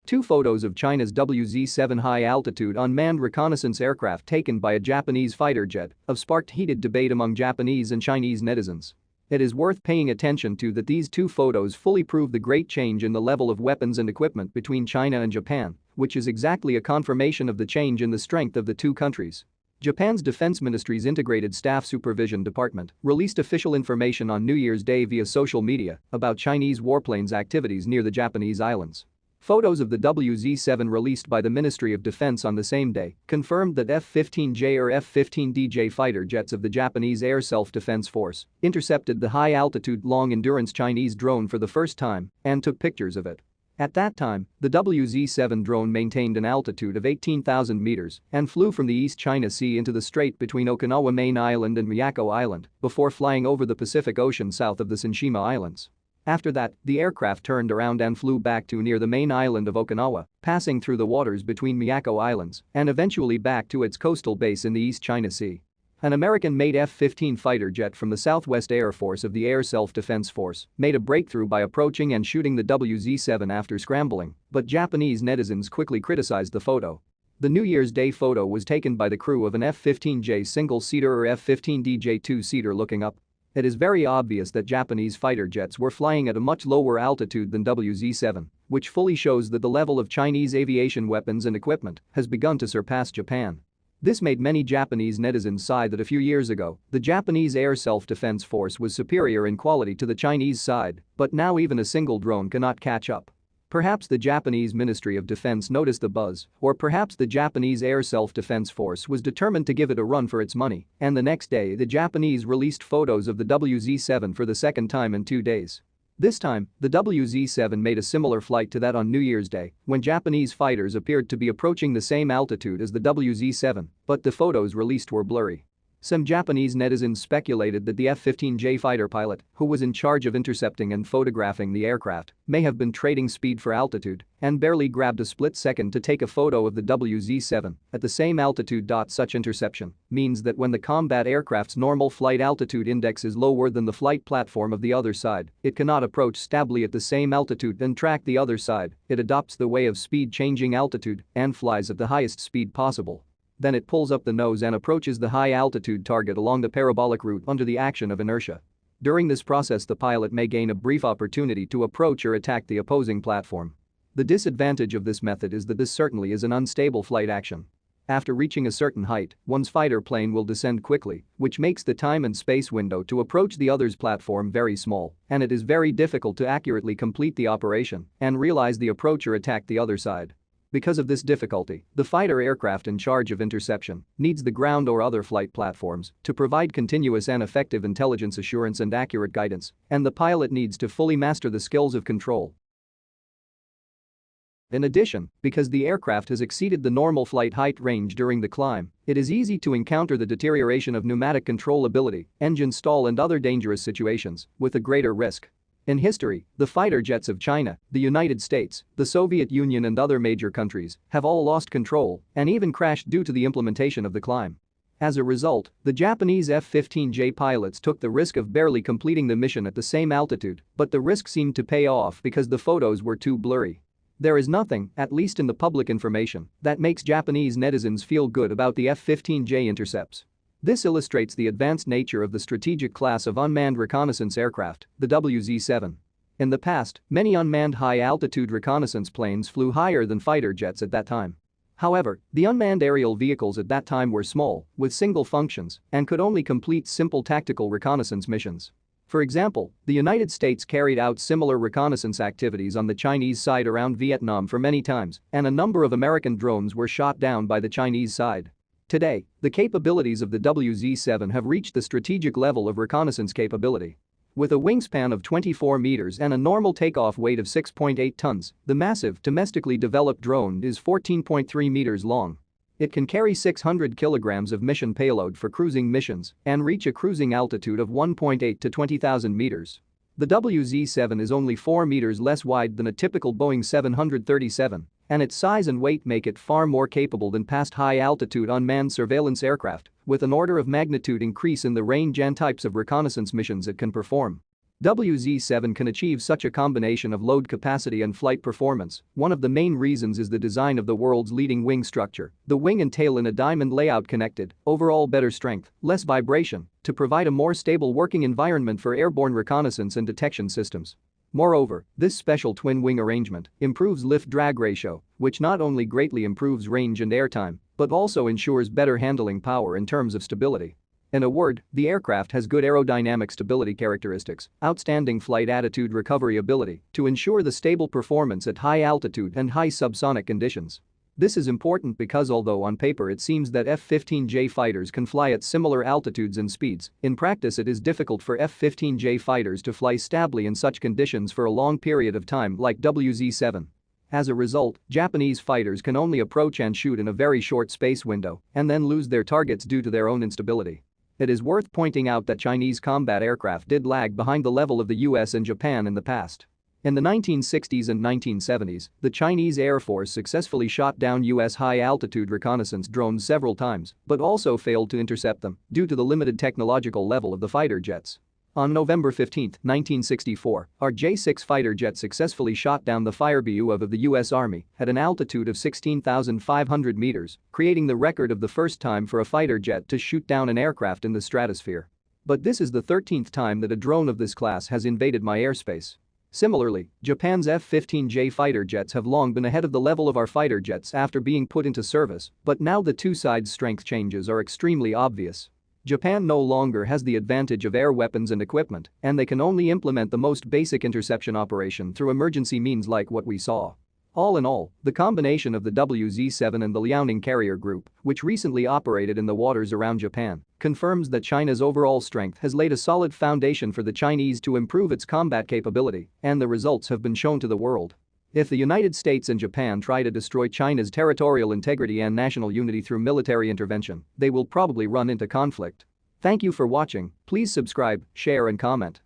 Two photos of China's WZ-7 high-altitude unmanned reconnaissance aircraft taken by a Japanese fighter jet have sparked heated debate among Japanese and Chinese netizens. It is worth paying attention to that these two photos fully prove the great change in the level of weapons and equipment between China and Japan, which is exactly a confirmation of the change in the strength of the two countries. Japan's Defense Ministry's Integrated Staff Supervision Department released official information on New Year's Day via social media about Chinese warplanes' activities near the Japanese islands. Photos of the WZ-7 released by the Ministry of Defense on the same day confirmed that F-15J or F-15DJ fighter jets of the Japanese Air Self-Defense Force intercepted the high-altitude long-endurance Chinese drone for the first time and took pictures of it. At that time, the WZ-7 drone maintained an altitude of 18,000 meters and flew from the East China Sea into the strait between Okinawa Main Island and Miyako Island before flying over the Pacific Ocean south of the Senshima Islands. After that, the aircraft turned around and flew back to near the main island of Okinawa, passing through the waters between Miyako Islands and eventually back to its coastal base in the East China Sea. An American-made F-15 fighter jet from the Southwest Air Force of the Air Self-Defense Force made a breakthrough by approaching and shooting the WZ-7 after scrambling, but Japanese netizens quickly criticized the photo. The New Year's Day photo was taken by the crew of an F-15J single-seater or F-15DJ two-seater looking up. It is very obvious that Japanese fighter jets were flying at a much lower altitude than WZ-7, which fully shows that the level of Chinese aviation weapons and equipment has begun to surpass Japan. This made many Japanese netizens sigh that a few years ago, the Japanese Air Self-Defense Force was superior in quality to the Chinese side, but now even a single drone cannot catch up. Perhaps the Japanese Ministry of Defense noticed the buzz, or perhaps the Japanese Air Self-Defense Force was determined to give it a run for its money, and the next day the Japanese released photos of the WZ-7 for the second time in 2 days. This time, the WZ-7 made a similar flight to that on New Year's Day, when Japanese fighters appeared to be approaching the same altitude as the WZ-7, but the photos released were blurry. Some Japanese netizens speculated that the F-15J fighter pilot, who was in charge of intercepting and photographing the aircraft, may have been trading speed for altitude and barely grabbed a split second to take a photo of the WZ-7 at the same altitude. Such interception means that when the combat aircraft's normal flight altitude index is lower than the flight platform of the other side, it cannot approach stably at the same altitude and track the other side. It adopts the way of speed-changing altitude and flies at the highest speed possible. Then it pulls up the nose and approaches the high-altitude target along the parabolic route under the action of inertia. During this process, the pilot may gain a brief opportunity to approach or attack the opposing platform. The disadvantage of this method is that this certainly is an unstable flight action. After reaching a certain height, one's fighter plane will descend quickly, which makes the time and space window to approach the other's platform very small, and it is very difficult to accurately complete the operation and realize the approach or attack the other side. Because of this difficulty, the fighter aircraft in charge of interception needs the ground or other flight platforms to provide continuous and effective intelligence assurance and accurate guidance, and the pilot needs to fully master the skills of control. In addition, because the aircraft has exceeded the normal flight height range during the climb, it is easy to encounter the deterioration of pneumatic controllability, engine stall and other dangerous situations with a greater risk. In history, the fighter jets of China, the United States, the Soviet Union and other major countries have all lost control and even crashed due to the implementation of the climb. As a result, the Japanese F-15J pilots took the risk of barely completing the mission at the same altitude, but the risk seemed to pay off because the photos were too blurry. There is nothing, at least in the public information, that makes Japanese netizens feel good about the F-15J intercepts. This illustrates the advanced nature of the strategic class of unmanned reconnaissance aircraft, the WZ-7. In the past, many unmanned high-altitude reconnaissance planes flew higher than fighter jets at that time. However, the unmanned aerial vehicles at that time were small, with single functions, and could only complete simple tactical reconnaissance missions. For example, the United States carried out similar reconnaissance activities on the Chinese side around Vietnam for many times, and a number of American drones were shot down by the Chinese side. Today, the capabilities of the WZ-7 have reached the strategic level of reconnaissance capability. With a wingspan of 24 meters and a normal takeoff weight of 6.8 tons, the massive domestically developed drone is 14.3 meters long. It can carry 600 kilograms of mission payload for cruising missions and reach a cruising altitude of 1.8 to 20,000 meters. The WZ-7 is only 4 meters less wide than a typical Boeing 737, and its size and weight make it far more capable than past high-altitude unmanned surveillance aircraft, with an order of magnitude increase in the range and types of reconnaissance missions it can perform. WZ-7 can achieve such a combination of load capacity and flight performance. One of the main reasons is the design of the world's leading wing structure. The wing and tail in a diamond layout connected, overall better strength, less vibration, to provide a more stable working environment for airborne reconnaissance and detection systems. Moreover, this special twin-wing arrangement improves lift-drag ratio, which not only greatly improves range and airtime, but also ensures better handling power in terms of stability. In a word, the aircraft has good aerodynamic stability characteristics, outstanding flight attitude recovery ability to ensure the stable performance at high altitude and high subsonic conditions. This is important because although on paper it seems that F-15J fighters can fly at similar altitudes and speeds, in practice it is difficult for F-15J fighters to fly stably in such conditions for a long period of time like WZ-7. As a result, Japanese fighters can only approach and shoot in a very short space window and then lose their targets due to their own instability. It is worth pointing out that Chinese combat aircraft did lag behind the level of the US and Japan in the past. In the 1960s and 1970s, the Chinese Air Force successfully shot down US high-altitude reconnaissance drones several times, but also failed to intercept them due to the limited technological level of the fighter jets. On November 15, 1964, our J-6 fighter jet successfully shot down the Firebu of the US Army at an altitude of 16,500 meters, creating the record of the first time for a fighter jet to shoot down an aircraft in the stratosphere. But this is the 13th time that a drone of this class has invaded my airspace. Similarly, Japan's F-15J fighter jets have long been ahead of the level of our fighter jets after being put into service, but now the two sides' strength changes are extremely obvious. Japan no longer has the advantage of air weapons and equipment, and they can only implement the most basic interception operation through emergency means like what we saw. All in all, the combination of the WZ-7 and the Liaoning carrier group, which recently operated in the waters around Japan, confirms that China's overall strength has laid a solid foundation for the Chinese to improve its combat capability, and the results have been shown to the world. If the United States and Japan try to destroy China's territorial integrity and national unity through military intervention, they will probably run into conflict. Thank you for watching. Please subscribe, share and comment.